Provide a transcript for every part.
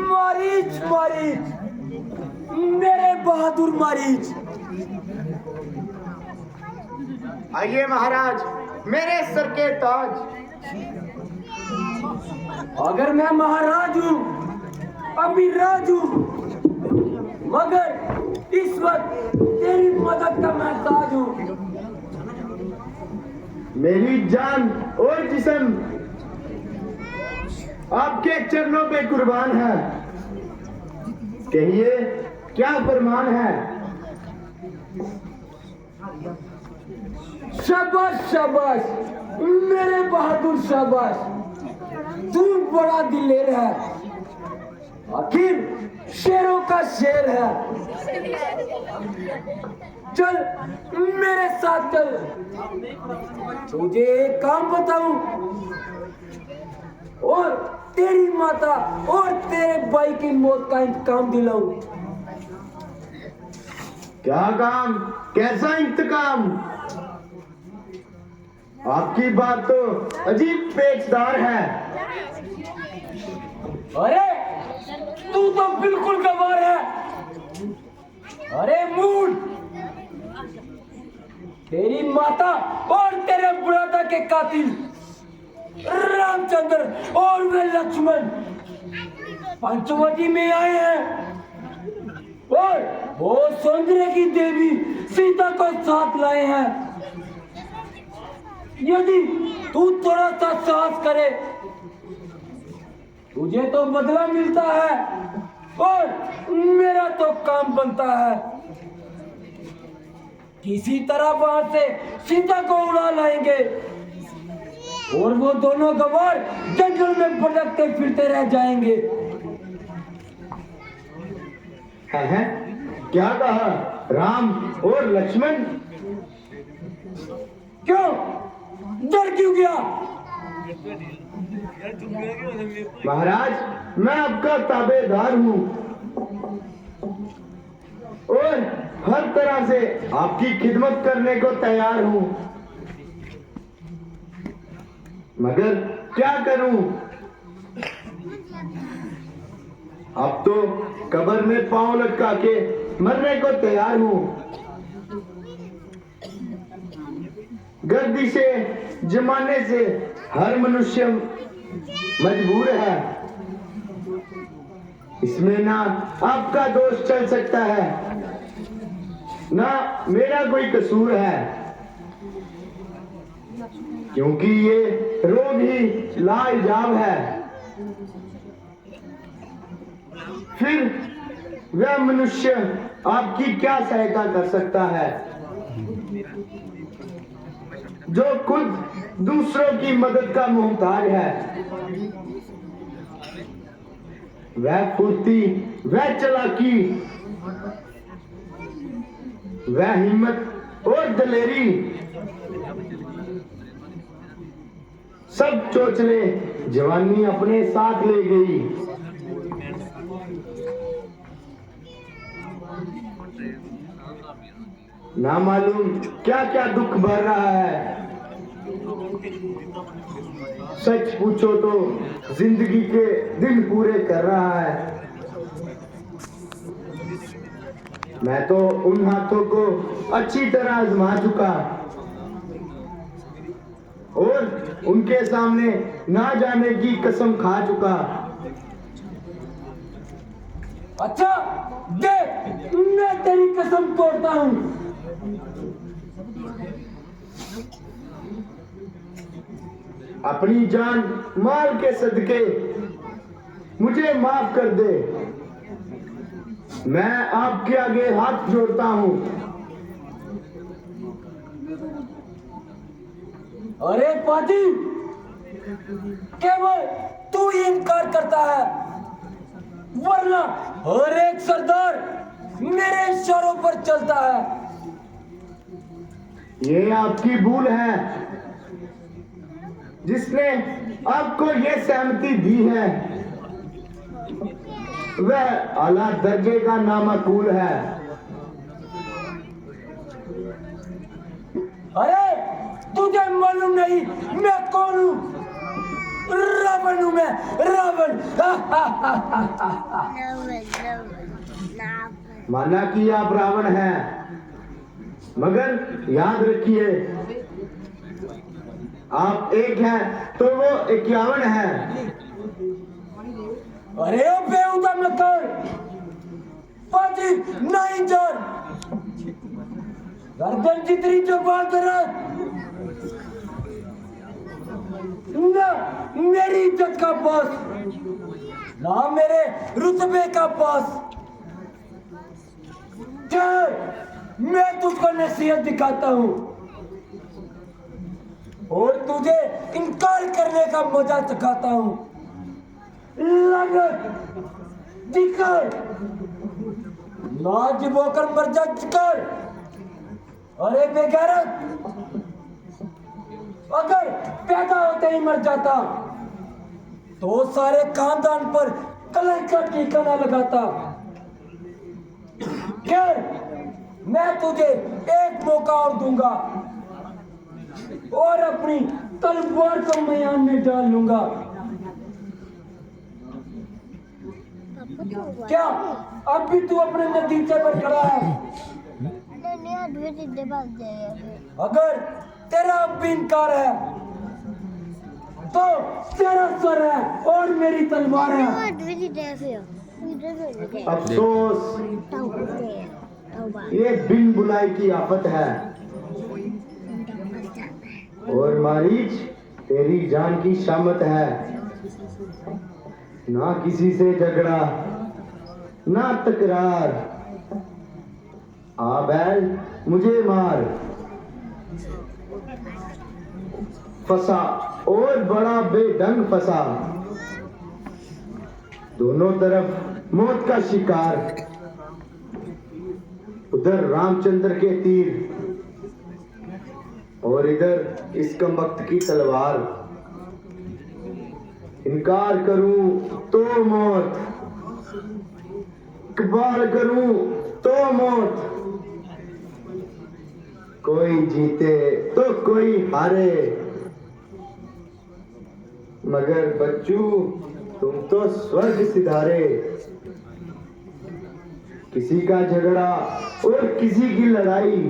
मारीच मारीच, मेरे बहादुर मारीच। आइए महाराज, मेरे सर के ताज। अगर मैं महाराज हूँ, अभी राज हूँ, मगर इस वक्त तेरी मदद का मोहताज हूँ। मेरी जान और जिस्म आपके चरणों पे कुर्बान है। कहिए क्या फरमान है? शाबाश शाबाश मेरे बहादुर शाबाश, तू बड़ा दिलेर है, आखिर शेरों का शेर है। चल मेरे साथ चल, तुझे एक काम बताऊं और तेरी माता और तेरे भाई की मौत का इंतकाम दिलाऊं। क्या काम? कैसा इंतकाम? आपकी बात तो अजीब पेचदार है। अरे तू तो बिल्कुल गवार है। अरे मूड, तेरी माता और तेरे बुढ़ाता के कातिल रामचंद्र और वे लक्ष्मण पंचवटी में आए हैं और वो सौंदर्य की देवी सीता को साथ लाए हैं। यदि तू थोड़ा सा साहस करे, तुझे तो बदला मिलता है और मेरा तो काम बनता है। किसी तरह वहां से सीता को उड़ा लाएंगे और वो दोनों गवार जंगल में भटकते फिरते रह जाएंगे। है? क्या कहा? राम और लक्ष्मण? क्यों डर क्यों गया? महाराज, मैं आपका ताबेदार हूँ और हर तरह से आपकी खिदमत करने को तैयार हूँ, मगर क्या करूं? अब तो कब्र में पांव लटका के मरने को तैयार हूं। गर्दिशे जमाने से हर मनुष्य मजबूर है। इसमें ना आपका दोष चल सकता है, ना मेरा कोई कसूर है, क्योंकि ये रोग ही लाइजाब है। फिर वह मनुष्य आपकी क्या सहायता कर सकता है जो खुद दूसरों की मदद का मोहताज है? वह फुर्ती, वह चालाकी, वह हिम्मत और दलेरी सब चोचले जवानी अपने साथ ले गई। ना मालूम क्या क्या दुख भर रहा है। सच पूछो तो जिंदगी के दिन पूरे कर रहा है। मैं तो उन हाथों को अच्छी तरह आजमा चुका और उनके सामने ना जाने की कसम खा चुका। अच्छा देख, मैं तेरी कसम तोड़ता हूँ। अपनी जान माल के सदके मुझे माफ कर दे। मैं आपके आगे हाथ जोड़ता हूँ। अरे पाजी, केवल तू ही इनकार करता है, वरना हर एक सरदार मेरे इशारों पर चलता है। ये आपकी भूल है। जिसने आपको ये सहमति दी है वह आला दर्जे का नामकूल है। अरे तुझे मालूम नहीं मैं कौन हूँ? रावण हूँ मैं, रावण। माना कि आप रावण हैं, मगर याद रखिए आप एक हैं तो वो 51 है। अरे ओ बेहुदा मत कर, पाजी नहीं जान, गर्दन जितनी जो बात कर ना मेरी इज्जत का पास, ना मेरे रुतबे का पास। चल मैं तुझको नसीहत दिखाता हूँ और तुझे इनकार करने का मजा चखाता हूँ। लगन जिकर लाज बोकर मर जा जिकर। अरे बेगैरत, अगर पैदा होते ही मर जाता तो सारे खानदान पर कलंक का टीका न लगाता। खैर मैं तुझे एक मौका और दूंगा और अपनी तलवार को मैदान में डाल लूंगा। क्या अब भी तू अपने नतीजे पर खड़ा है? अगर तेरा अब भी इनकार है तो तेरा सर है और मेरी तलवार है। अफसोस ये बिन बुलाई की आफत है और मारीच तेरी जान की शामत है। ना किसी से झगड़ा ना तकरार, आ बैल मुझे मार। फंसा और बड़ा बेढंग फंसा, दोनों तरफ मौत का शिकार। उधर रामचंद्र के तीर और इधर इस कमबख्त की तलवार। इनकार करूं तो मौत, इकबाल करूं तो मौत। कोई जीते तो कोई हारे, मगर बच्चू तुम तो स्वर्ग सिधारे। किसी का झगड़ा और किसी की लड़ाई,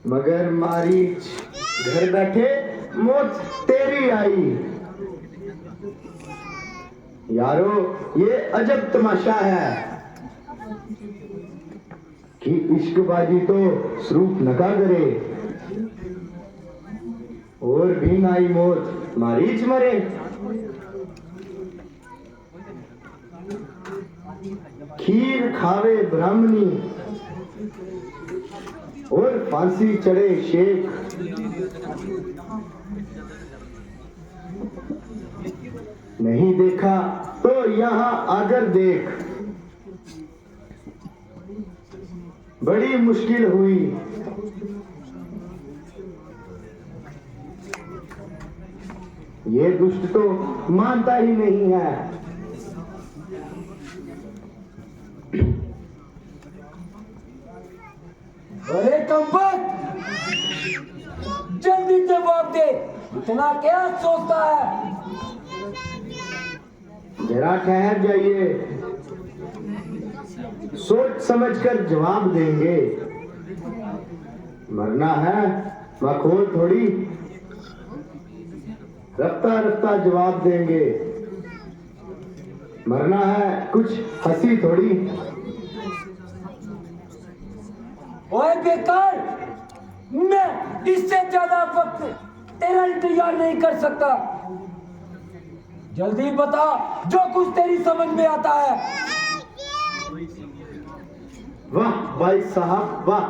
मगर मारीच घर बैठे मौत तेरी आई। यारो ये अजब तमाशा है कि इश्कबाजी तो सरूप नका करे और भी नाई मौत मारीच मरे। खीर खावे ब्राह्मणी और फांसी चढ़े शेख। नहीं देखा तो यहाँ आकर देख, बड़ी मुश्किल हुई। ये दुष्ट तो मानता ही नहीं है। अरे कमबख्त, जल्दी जवाब दे, इतना क्या सोचता है? जरा ठहर जाइए, सोच समझकर जवाब देंगे। मरना है मखौल थोड़ी, रफ्ता रफ्ता जवाब देंगे। मरना है कुछ हंसी थोड़ी। ओए बेकार, मैं इससे ज्यादा वक्त तेरा इंतजार नहीं कर सकता। जल्दी बता जो कुछ तेरी समझ में आता है। वाह भाई साहब वाह,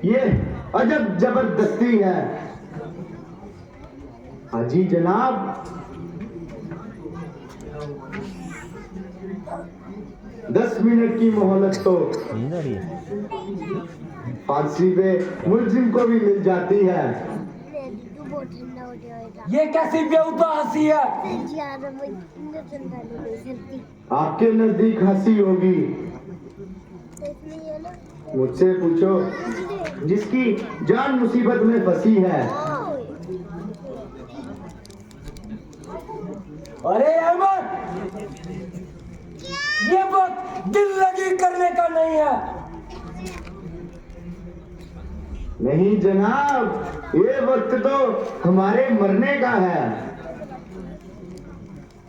ये अजब जबरदस्ती है। हाजी जनाब, 10 मिनट की मोहलत तो फांसी पे मुलजिम को भी मिल जाती है। ये कैसी बेहुदा हंसी है? आपके नजदीक हंसी होगी, मुझसे पूछो जिसकी जान मुसीबत में फंसी है। अरे अहमद, ये वक्त दिल लगी करने का नहीं है। नहीं जनाब, ये वक्त तो हमारे मरने का है।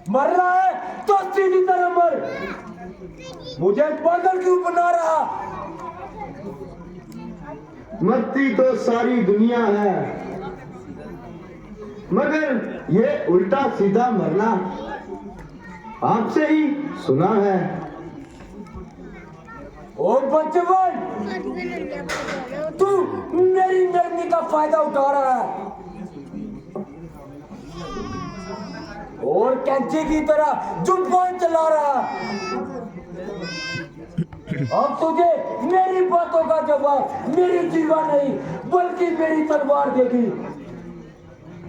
मर रहा है तो सीधी तरह मर, मुझे पागल क्यों बना रहा? मरती तो सारी दुनिया है, मगर ये उल्टा सीधा मरना आपसे ही सुना है। ओ बचवन, तू मेरी नरमी का फायदा उठा रहा है और कैंची की तरह जुबान चला रहा है। अब तुझे मेरी बातों का जवाब मेरी जीवा नहीं बल्कि मेरी तलवार देगी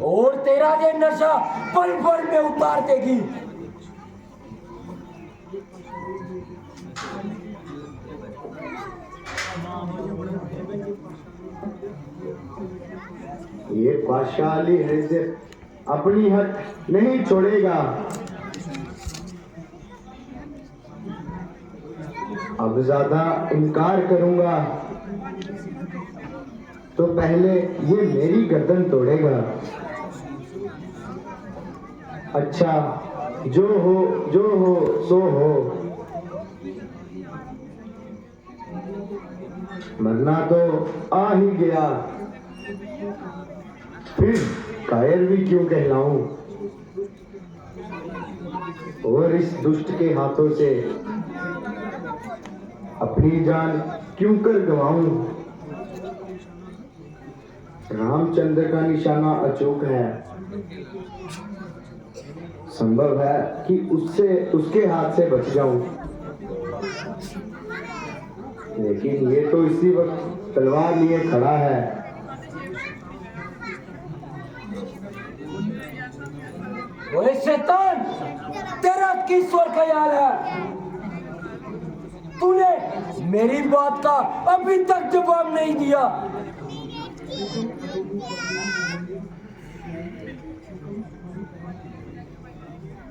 और तेरा ये नशा पल भर में उतार देगी। ये बादशाह अली हृदय अपनी हक नहीं छोड़ेगा। अब ज्यादा इनकार करूंगा तो पहले ये मेरी गर्दन तोड़ेगा। अच्छा, जो हो सो हो, मरना तो आ ही गया, फिर कायर भी क्यों कहलाऊं और इस दुष्ट के हाथों से अपनी जान क्यों कर गवाऊं। रामचंद्र का निशाना अचूक है, संभव है कि उसके हाथ से बच जाऊं, लेकिन ये तो इसी वक्त तलवार लिए खड़ा है। ओए शैतान, तेरा किस ओर ख्याल है? तूने मेरी बात का अभी तक जवाब नहीं दिया।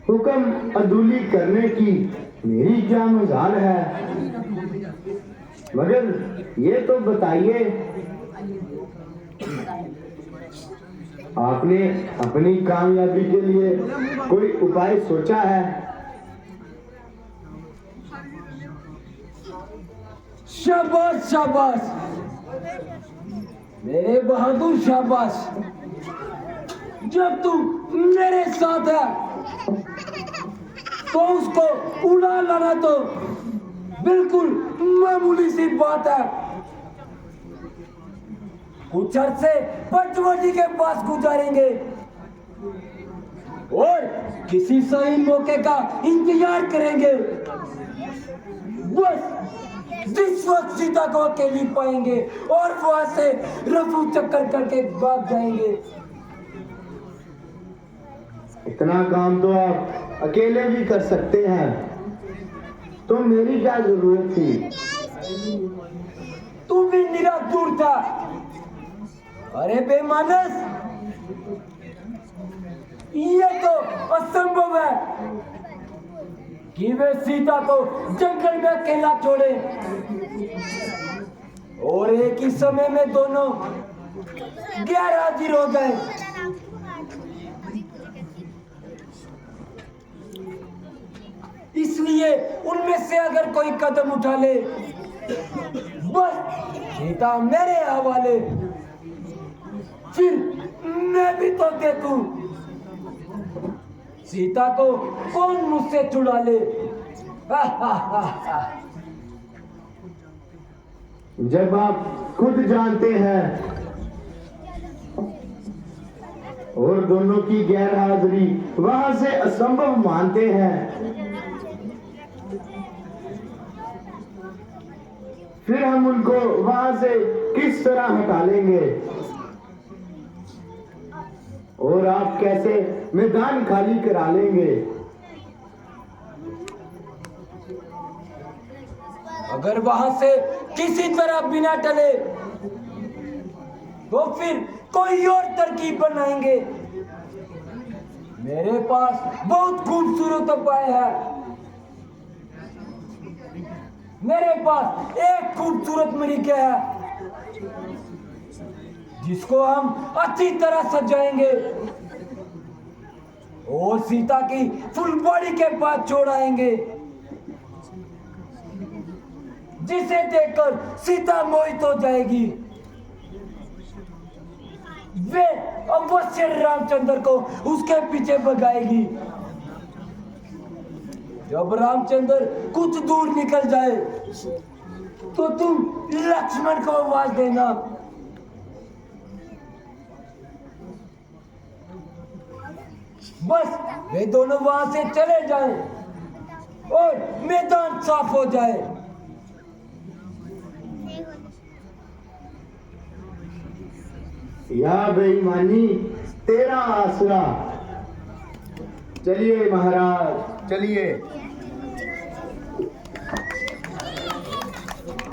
हुक्म अदूली करने की मेरी क्या मजाल है, मगर ये तो बताइए, आपने अपनी कामयाबी के लिए कोई उपाय सोचा है? शाबाश शाबाश मेरे बहादुर, शाबाश। जब तू मेरे साथ है तो उसको उड़ा लाना तो बिल्कुल मामूली सी बात है। कुछ अरसे पंचवटी के पास गुजारेंगे और किसी सही मौके का इंतजार करेंगे। बस जिस वक्त सीता को अकेली पाएंगे और वहां से रफू चक्कर करके भाग जाएंगे। इतना काम तो आप अकेले भी कर सकते हैं, तो मेरी क्या जरूरत थी? तू भी निरादूर था। अरे बेमानस, ये तो असंभव है कि वे सीता को जंगल में अकेला छोड़े और एक ही समय में दोनों गैर हाजिर हो गए। इसलिए उनमें से अगर कोई कदम उठा ले, बस सीता मेरे हवाले, फिर मैं भी तो देखूं सीता को कौन मुझसे छुड़ा ले। जब आप खुद जानते हैं और दोनों की गैर हाजिरी वहां से असंभव मानते हैं, फिर हम उनको वहां से किस तरह हटा लेंगे? और आप कैसे मैदान खाली करा लेंगे? अगर वहां से किसी तरह बिना टले तो फिर कोई और तरकीब बनाएंगे। मेरे पास बहुत खूबसूरत उपाय है। मेरे पास एक खूबसूरत मरीके है जिसको हम अच्छी तरह सजाएंगे और सीता की फुलवाड़ी के पास छोड़ाएंगे, जिसे देखकर सीता मोहित हो जाएगी। वे अवश्य रामचंद्र को उसके पीछे भगाएगी। जब रामचंद्र कुछ दूर निकल जाए तो तुम लक्ष्मण को आवाज देना। बस वे दोनों वहां से चले जाएं और मैदान साफ हो जाए। या बेईमानी तेरा आसरा। चलिए महाराज, चलिए।